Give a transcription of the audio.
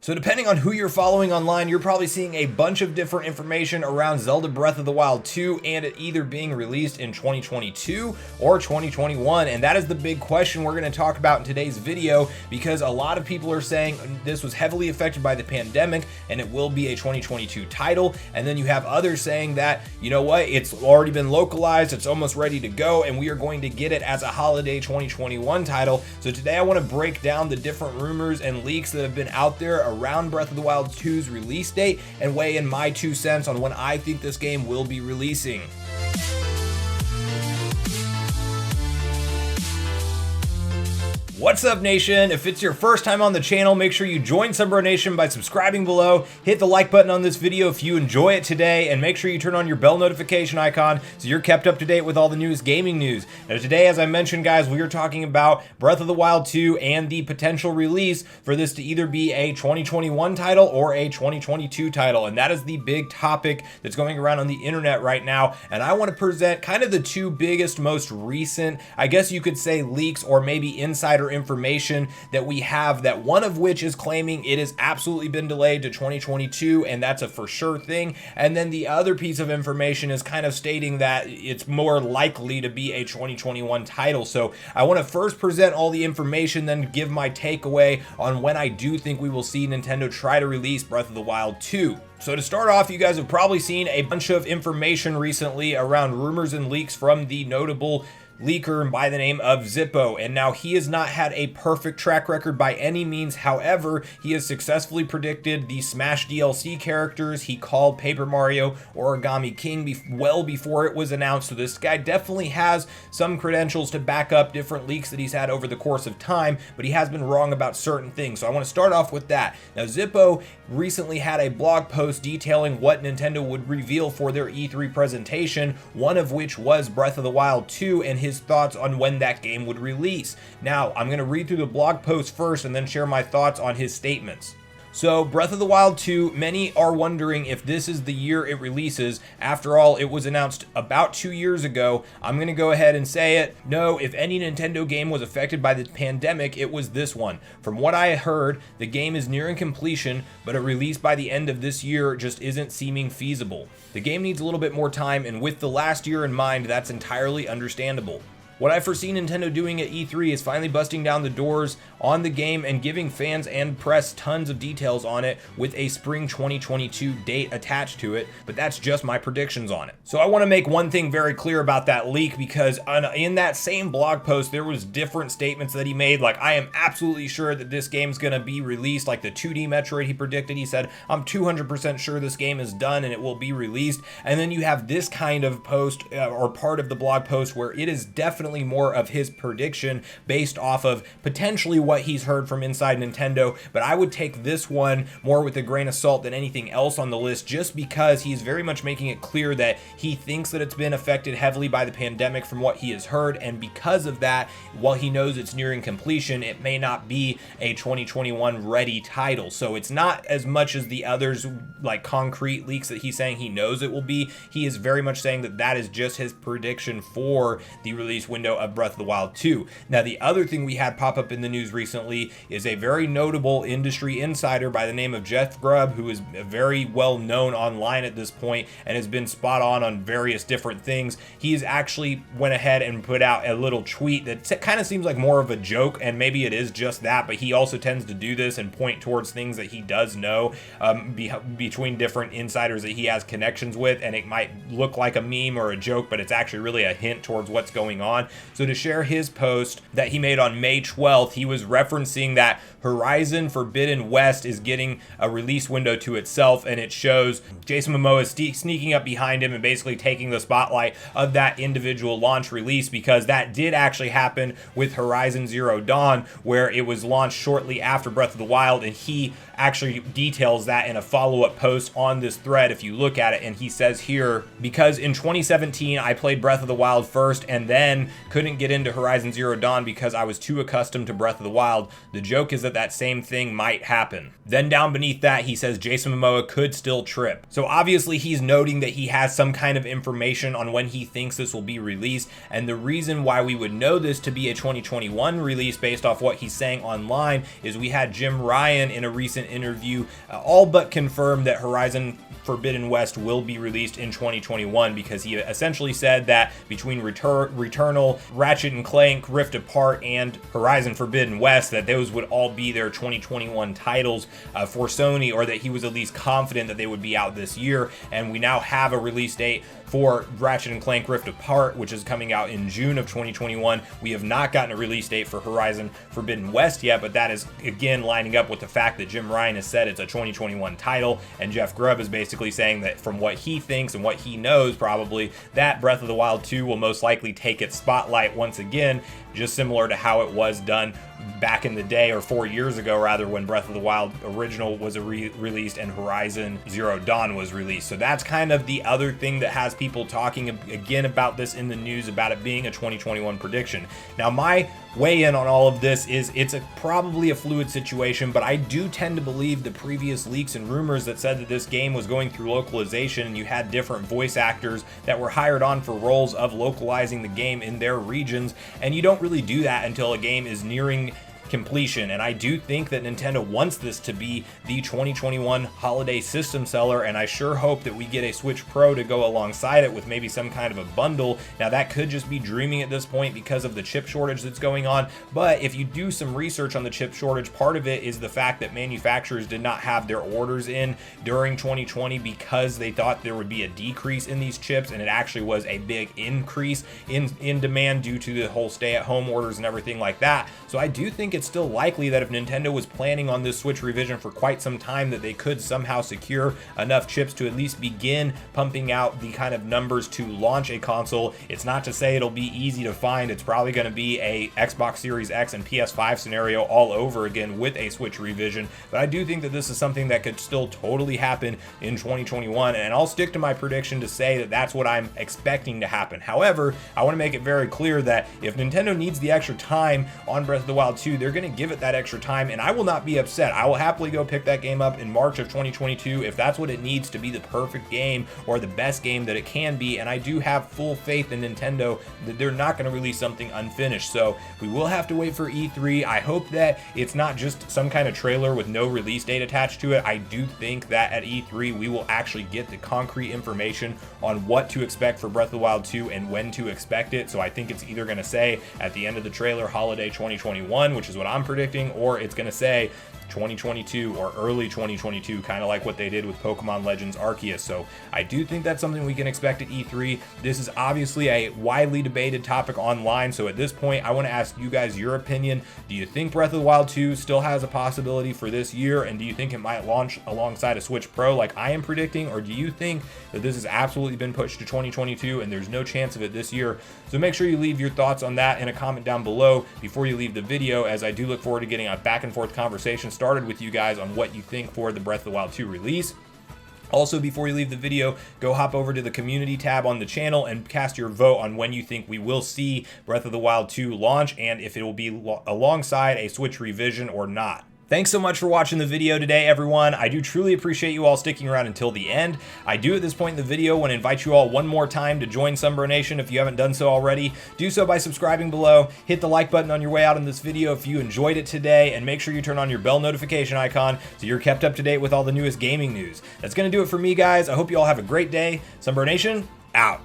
So depending on who you're following online, you're probably seeing a bunch of different information around Zelda Breath of the Wild 2 and it either being released in 2022 or 2021. And that is the big question we're going to talk about in today's video, because a lot of people are saying this was heavily affected by the pandemic and it will be a 2022 title. And then you have others saying that, you know what, it's already been localized, it's almost ready to go, and we are going to get it as a holiday 2021 title. So today I want to break down the different rumors and leaks that have been out there around Breath of the Wild 2's release date and weigh in my 2 cents on when I think this game will be releasing. What's up, Nation? If it's your first time on the channel, make sure you join Sunbro Nation by subscribing below, hit the like button on this video if you enjoy it today, and make sure you turn on your bell notification icon so you're kept up to date with all the newest gaming news. Now today, as I mentioned, guys, we are talking about Breath of the Wild 2 and the potential release for this to either be a 2021 title or a 2022 title, and that is the big topic that's going around on the internet right now. And I want to present kind of the 2 biggest, most recent, I guess you could say, leaks or maybe insider information that we have, that one of which is claiming it has absolutely been delayed to 2022, and that's a for sure thing. And then the other piece of information is kind of stating that it's more likely to be a 2021 title. So I want to first present all the information, then give my takeaway on when I do think we will see Nintendo try to release Breath of the Wild 2. So to start off, you guys have probably seen a bunch of information recently around rumors and leaks from the notable leaker by the name of Zippo, and now he has not had a perfect track record by any means. However, he has successfully predicted the Smash DLC characters he called Paper Mario Origami King well before it was announced. So this guy definitely has some credentials to back up different leaks that he's had over the course of time, but he has been wrong about certain things. So I want to start off with that. Now, Zippo recently had a blog post detailing what Nintendo would reveal for their E3 presentation, one of which was Breath of the Wild 2 and his thoughts on when that game would release. Now, I'm going to read through the blog post first and then share my thoughts on his statements. So, Breath of the Wild 2, many are wondering if this is the year it releases. After all, it was announced about 2 years ago. I'm going to go ahead and say it. No, if any Nintendo game was affected by the pandemic, it was this one. From what I heard, the game is nearing completion, but a release by the end of this year just isn't seeming feasible. The game needs a little bit more time, and with the last year in mind, that's entirely understandable. What I foresee Nintendo doing at E3 is finally busting down the doors on the game and giving fans and press tons of details on it with a spring 2022 date attached to it, but that's just my predictions on it. So I want to make one thing very clear about that leak, because in that same blog post there was different statements that he made, like, I am absolutely sure that this game's going to be released, like the 2D Metroid he predicted. He said, I'm 200% sure this game is done and it will be released. And then you have this kind of post or part of the blog post where it is definitely more of his prediction based off of potentially what he's heard from inside Nintendo, but I would take this one more with a grain of salt than anything else on the list, just because he's very much making it clear that he thinks that it's been affected heavily by the pandemic from what he has heard, and because of that, while he knows it's nearing completion, it may not be a 2021 ready title. So it's not as much as the others, like concrete leaks that he's saying he knows it will be. He is very much saying that that is just his prediction for the release window of Breath of the Wild 2. Now, the other thing we had pop up in the news recently is a very notable industry insider by the name of Jeff Grubb, who is very well known online at this point and has been spot on various different things. He's actually went ahead and put out a little tweet that kind of seems like more of a joke, and maybe it is just that, but he also tends to do this and point towards things that he does know between different insiders that he has connections with, and it might look like a meme or a joke, but it's actually really a hint towards what's going on. So to share his post that he made on May 12th, he was referencing that Horizon Forbidden West is getting a release window to itself, and it shows Jason Momoa sneaking up behind him and basically taking the spotlight of that individual launch release, because that did actually happen with Horizon Zero Dawn, where it was launched shortly after Breath of the Wild, and he actually details that in a follow-up post on this thread if you look at it. And he says here, because in 2017 I played Breath of the Wild first and then couldn't get into Horizon Zero Dawn because I was too accustomed to Breath of the Wild. The joke is that that that same thing might happen. Then down beneath that, he says Jason Momoa could still trip. So obviously he's noting that he has some kind of information on when he thinks this will be released, and the reason why we would know this to be a 2021 release based off what he's saying online is we had Jim Ryan in a recent interview all but confirm that Horizon Forbidden West will be released in 2021, because he essentially said that between Returnal, Ratchet and Clank, Rift Apart, and Horizon Forbidden West, that those would all be their 2021 titles for Sony, or that he was at least confident that they would be out this year. And we now have a release date for Ratchet and Clank Rift Apart, which is coming out in June of 2021. We have not gotten a release date for Horizon Forbidden West yet, but that is again lining up with the fact that Jim Ryan has said it's a 2021 title, and Jeff Grubb is basically saying that from what he thinks and what he knows probably, that Breath of the Wild 2 will most likely take its spotlight once again, just similar to how it was done back in the day, or 4 years ago rather, when Breath of the Wild original was released and Horizon Zero Dawn was released. So that's kind of the other thing that has people talking again about this in the news, about it being a 2021 prediction. Now my weigh in on all of this is it's probably a fluid situation, but I do tend to believe the previous leaks and rumors that said that this game was going through localization and you had different voice actors that were hired on for roles of localizing the game in their regions, and you don't really do that until a game is nearing completion. And I do think that Nintendo wants this to be the 2021 holiday system seller, and I sure hope that we get a Switch Pro to go alongside it with maybe some kind of a bundle. Now that could just be dreaming at this point because of the chip shortage that's going on, but if you do some research on the chip shortage, part of it is the fact that manufacturers did not have their orders in during 2020 because they thought there would be a decrease in these chips, and it actually was a big increase in demand due to the whole stay-at-home orders and everything like that. So I do think it's still likely that if Nintendo was planning on this Switch revision for quite some time, that they could somehow secure enough chips to at least begin pumping out the kind of numbers to launch a console. It's not to say it'll be easy to find. It's probably going to be a Xbox Series X and PS5 scenario all over again with a Switch revision, but I do think that this is something that could still totally happen in 2021, and I'll stick to my prediction to say that that's what I'm expecting to happen. However, I want to make it very clear that if Nintendo needs the extra time on Breath of the Wild 2, they're going to give it that extra time, and I will not be upset. I will happily go pick that game up in March of 2022 if that's what it needs to be the perfect game or the best game that it can be, and I do have full faith in Nintendo that they're not going to release something unfinished. So we will have to wait for E3. I hope that it's not just some kind of trailer with no release date attached to it. I do think that at E3 we will actually get the concrete information on what to expect for Breath of the Wild 2 and when to expect it. So I think it's either going to say at the end of the trailer holiday 2021, which is what I'm predicting, or it's going to say 2022 or early 2022, kind of like what they did with Pokemon Legends Arceus. So I do think that's something we can expect at E3. This is obviously a widely debated topic online, so at this point I want to ask you guys your opinion. Do you think Breath of the Wild 2 still has a possibility for this year, and do you think it might launch alongside a Switch Pro like I am predicting, or do you think that this has absolutely been pushed to 2022 and there's no chance of it this year? So make sure you leave your thoughts on that in a comment down below before you leave the video, as I do look forward to getting a back and forth conversation started with you guys on what you think for the Breath of the Wild 2 release. Also, before you leave the video, go hop over to the community tab on the channel and cast your vote on when you think we will see Breath of the Wild 2 launch, and if it will be alongside a Switch revision or not. Thanks so much for watching the video today, everyone. I do truly appreciate you all sticking around until the end. I do at this point in the video want to invite you all one more time to join Sunbro Nation if you haven't done so already. Do so by subscribing below, hit the like button on your way out in this video if you enjoyed it today, and make sure you turn on your bell notification icon so you're kept up to date with all the newest gaming news. That's going to do it for me, guys. I hope you all have a great day. Sunbro Nation, out.